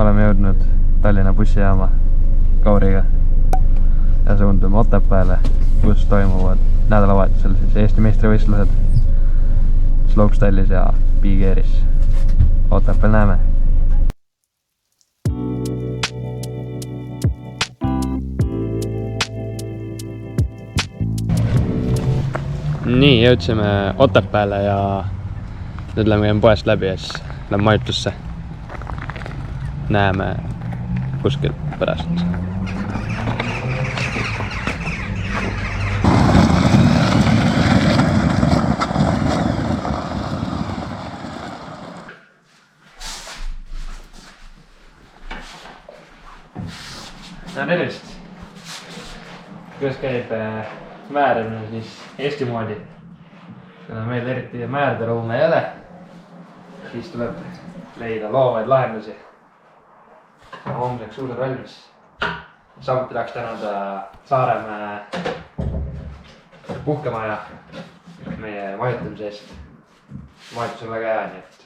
oleme jõudnud Tallinna bussijaama Kauriga ja suundume Otepääle, kus toimuvad nädalavahetusel siis Eesti meistrivõistlused Slopestyle'is ja Big Airis. Otepääl näeme! Nii, jõudsime Otepääle ja nüüd lähme poest läbi ja siis lähme majutusse. Näeme kuskil pärast. No tervist! Kuidas käib määrimine siis Eesti moodi? Kuna meil eriti määrderuume ei ole, siis tuleb leida loovaid lahendusi homseks suure valmis. Samuti tahaks tänada Saaremäe puhkemaja meie majutamise eest. Majutus on väga hea, nii et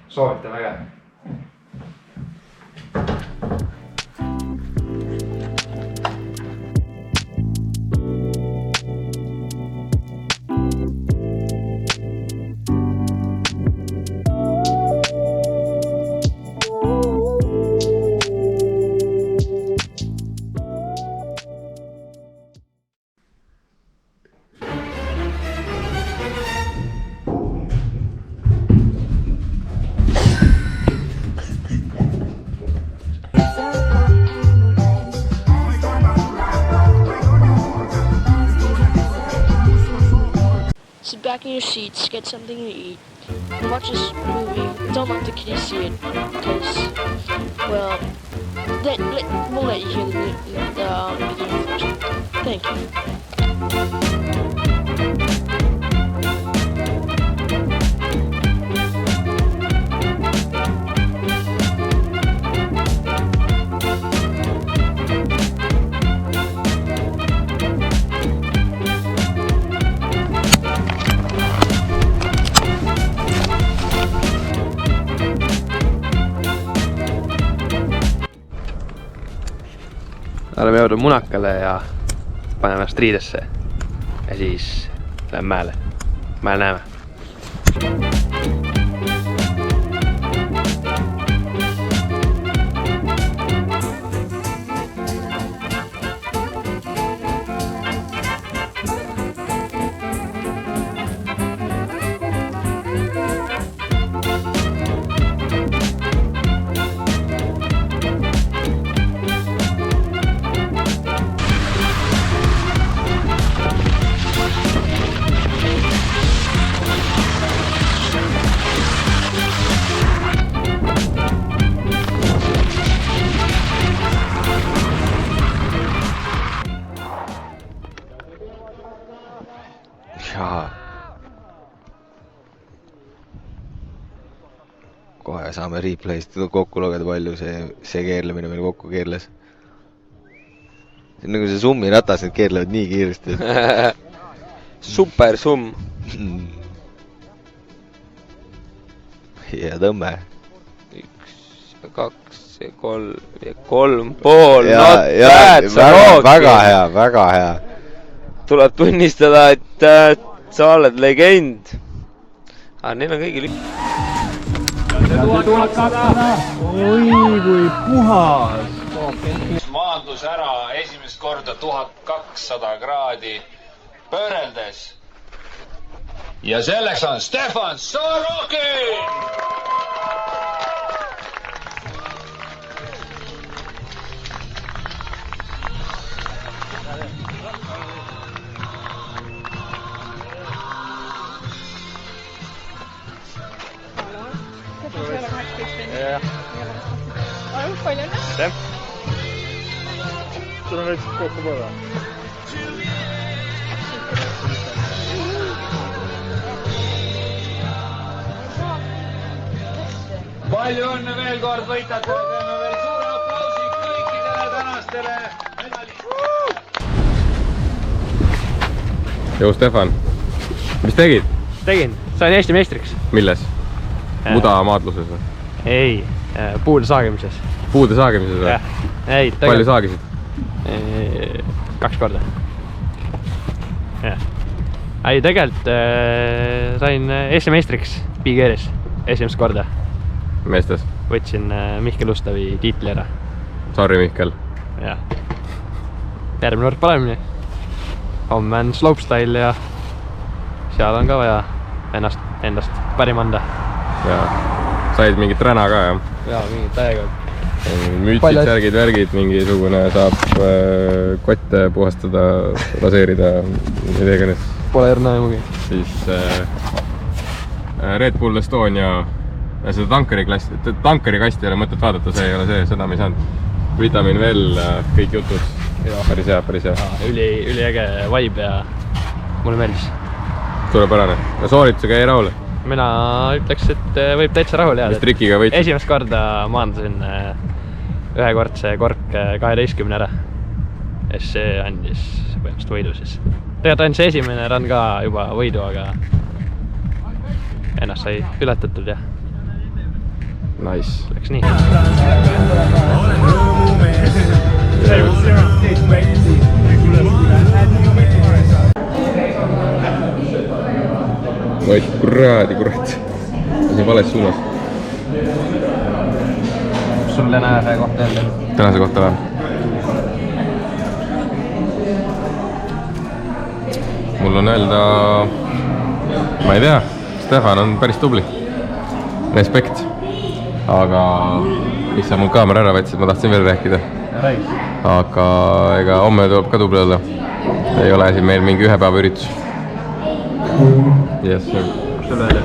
soovitan väga. Sit back in your seats, get something to eat, watch this movie. Don't let the kiddies see it, because, well, we'll let you hear the beginning first. Thank you. Oleme jõudnud Munakale ja paneme ennast riidesse ja siis läheme mäele. Mäel näeme. Kohe saame replay'st kokku lugeda, palju see keerlemine meil kokku keerles. See on nagu see summi ratas, need keerlevad nii kiiresti. Super summ. Ja tõmme. 1, 2, 3, 3,5. Väga hea, väga hea. Tuleb tunnistada, et sa oled legend. Aga neil on kõigil üks. Oi kui puhas! Maandus ära esimest korda 1200 kraadi pööreldes. Ja selleks on Stefan Sorokin! Palju õnne! Sul on veits kokku põõra. Palju õnne veel kord võitate, teeme veel suure aplausi kõikidele tänastele medalistele. Joo Stefan, mis tegid? Tegin, sain Eesti meistriks. Milles? Mudamaadluses või? Ei, puude saagimises. Puude saagimises või? Ei, palju saagisid? 2 korda. Ei, tegelikult sain Eesti meistriks Big-Airis esimest korda. Meestes? Võtsin Mihkel Ustavi tiitli ära. Sorry, Mihkel. Jah. Järgmine kord paremini. Homme on slopestyle ja seal on ka vaja endast parim anda. Ja said mingit räna ka, jah? Jaa, mingit täiega. Müütsid, särgid, värgid, mingisugune saab kotte puhastada, raseerida, mida iganes. Pole erna mugi. Siis Red Bull Estonia, seda tankeri kasti ei ole mõtet vaadata, see ei ole see, seda me ei saanud. Vitamin veel, kõik jutud. Päris hea, päris hea. Üliäge vibe ja mulle meeldis. Suurepärane. Ja sooritusega jäi rahule? Mina ütleks, et võib täitsa rahul jääda. Mis trikiga võitsid? Esimest korda maandasin ühekordse kork 12 ära. Ja see andis põhimõtteliselt võidu siis. Tegelikult ainult see esimene run ka juba võidu, aga ennast sai ületatud ja nice. Läks nii. Oi, kurat. See vales suunas. Sul tänase kohta öelda? Tänase kohta või? Mul on öelda... Ma ei tea. Stefan on päris tubli. Respekt. Aga... Mis sa mul kaamera ära võtsid, ma tahtsin veel rääkida. Aga ega homme tuleb ka tubli olla. Ei ole siin meil mingi ühe päeva üritus. Yes, sir. Sul öelda?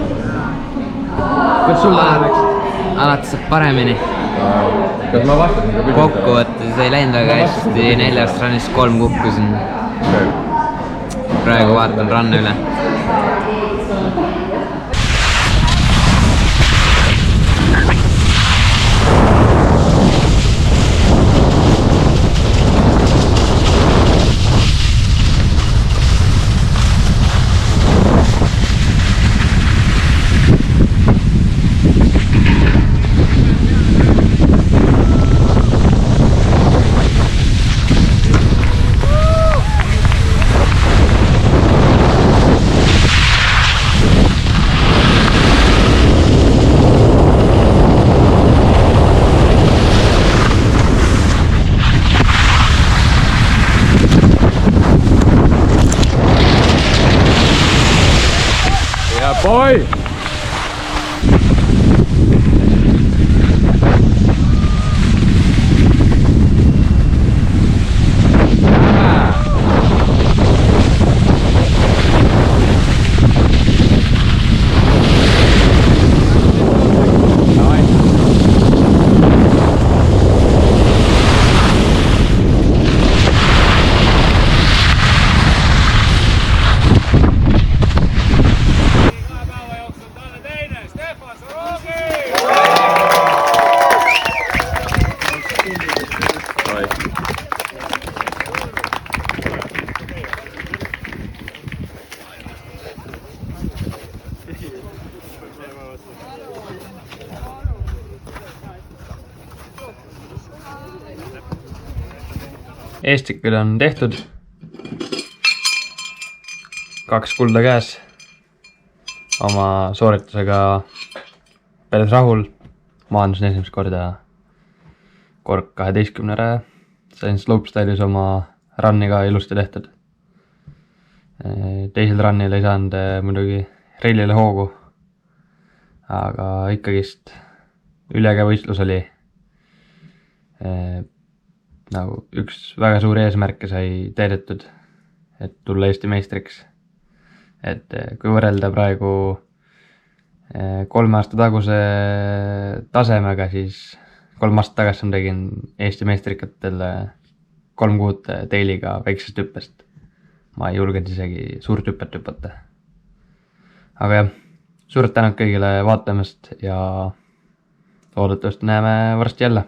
Kuidas sul täna läks? Alati saab paremini. Kas ma vastasin? Kokkuvõttes ei läinud väga hästi, 4 runnist 3 kukkusin. Praegu vaatan ranna üle. Boy! Eestikul on tehtud. 2 kulda käes. Oma sooritusega päris rahul. Maandusin esimest korda kork 12 ära. Sain slopestyle'is oma runni ka ilusti tehtud. Teisel runnil ei saanud muidugi reilile hoogu. Aga ikkagist üliäge võistlus oli. Nagu üks väga suur eesmärke sai täidetud, et tulla Eesti meistriks. Et kui võrrelda praegu 3 aasta taguse tasemega, siis 3 aastat tagasi ma tegin Eesti meistrikatel 3 kuud teiliga väiksest hüppest. Ma ei julgenud isegi suurt hüppet hüpata. Aga jah, suured tänud kõigile vaatamast ja loodetavasti näeme varsti jälle.